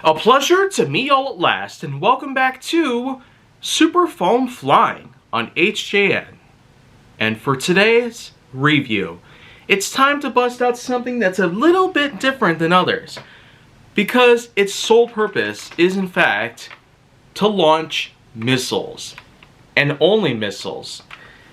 A pleasure to meet y'all at last, and welcome back to Super Foam Flying on HJN. And for today's review, it's time to bust out something that's a little bit different than others, because its sole purpose is in fact to launch missiles, and only missiles.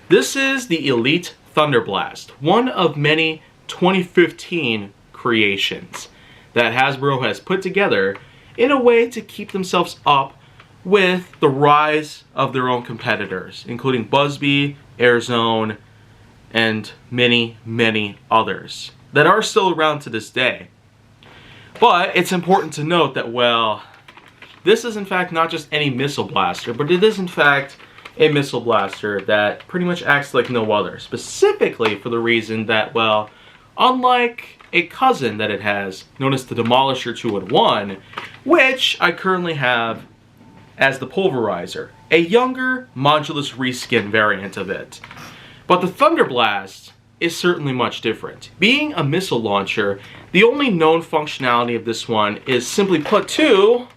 This is the Elite Thunderblast, one of many 2015 creations that Hasbro has put together in a way to keep themselves up with the rise of their own competitors, including Buzzbee, Airzone, and many, many others that are still around to this day. But it's important to note that, well, this is in fact not just any missile blaster, but it is in fact a missile blaster that pretty much acts like no other, specifically for the reason that, well, unlike a cousin that it has, known as the Demolisher 2-in-1, which I currently have as the Pulverizer, a younger modulus reskin variant of it. But the Thunderblast is certainly much different. Being a missile launcher, the only known functionality of this one is simply put to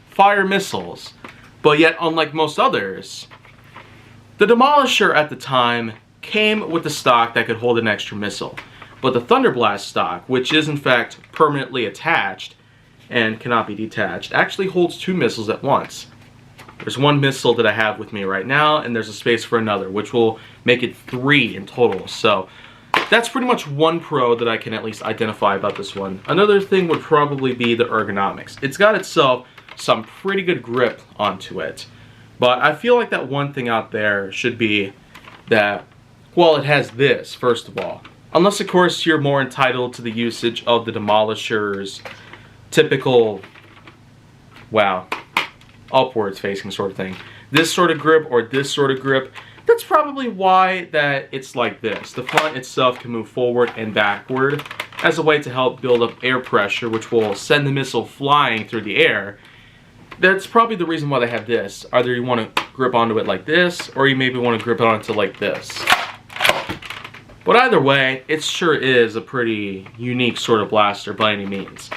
fire missiles. But yet, unlike most others, the Demolisher at the time came with the stock that could hold an extra missile. But the Thunderblast stock, which is in fact permanently attached and cannot be detached, actually holds two missiles at once. There's one missile that I have with me right now, and there's a space for another, which will make it 3 in total. So that's pretty much one pro that I can at least identify about this one. Another thing would probably be the ergonomics. It's got itself some pretty good grip onto it. But I feel like that one thing out there should be that, well, it has this, first of all. Unless, of course, you're more entitled to the usage of the Demolisher's typical, wow, upwards facing sort of thing. This sort of grip or this sort of grip, that's probably why that it's like this. The front itself can move forward and backward as a way to help build up air pressure, which will send the missile flying through the air. That's probably the reason why they have this. Either you want to grip onto it like this, or you maybe want to grip it onto like this. But either way, it sure is a pretty unique sort of blaster by any means.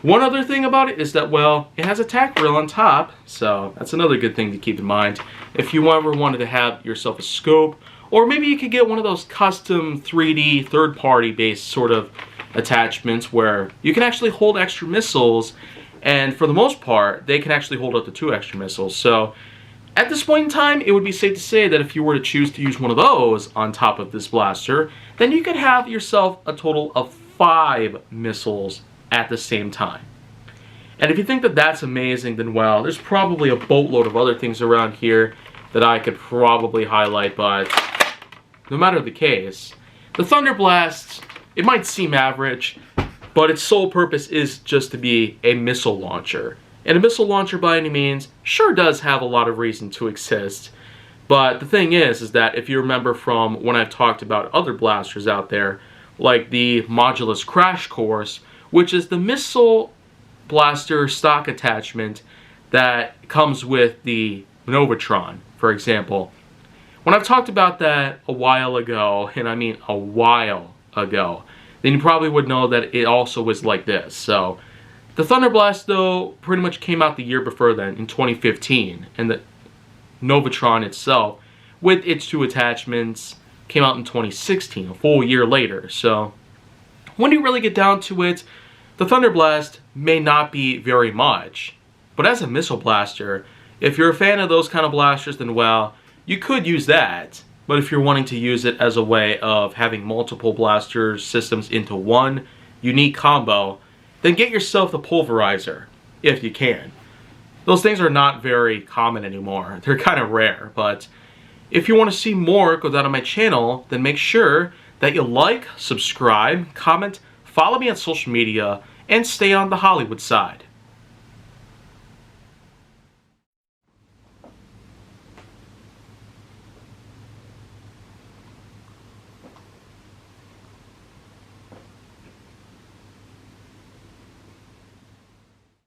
One other thing about it is that, well, it has a tack reel on top, so that's another good thing to keep in mind. If you ever wanted to have yourself a scope, or maybe you could get one of those custom 3D, third-party based sort of attachments where you can actually hold extra missiles, and for the most part, they can actually hold up to 2 extra missiles. So at this point in time, it would be safe to say that if you were to choose to use one of those on top of this blaster, then you could have yourself a total of 5 missiles at the same time. And if you think that that's amazing, then well, there's probably a boatload of other things around here that I could probably highlight, but no matter the case, the Thunderblast, it might seem average, but its sole purpose is just to be a missile launcher. And a missile launcher, by any means, sure does have a lot of reason to exist. But the thing is that if you remember from when I've talked about other blasters out there, like the Modulus Crash Course, which is the missile blaster stock attachment that comes with the Novatron, for example. When I've talked about that a while ago, and I mean a while ago, then you probably would know that it also was like this. So the Thunderblast, though, pretty much came out the year before then, in 2015. And the Novatron itself, with its 2 attachments, came out in 2016, a full year later. So when you really get down to it, the Thunderblast may not be very much. But as a missile blaster, if you're a fan of those kind of blasters, then well, you could use that. But if you're wanting to use it as a way of having multiple blaster systems into one unique combo, then get yourself the Pulverizer, if you can. Those things are not very common anymore. They're kind of rare, but if you want to see more go down on my channel, then make sure that you like, subscribe, comment, follow me on social media, and stay on the Hollywood side.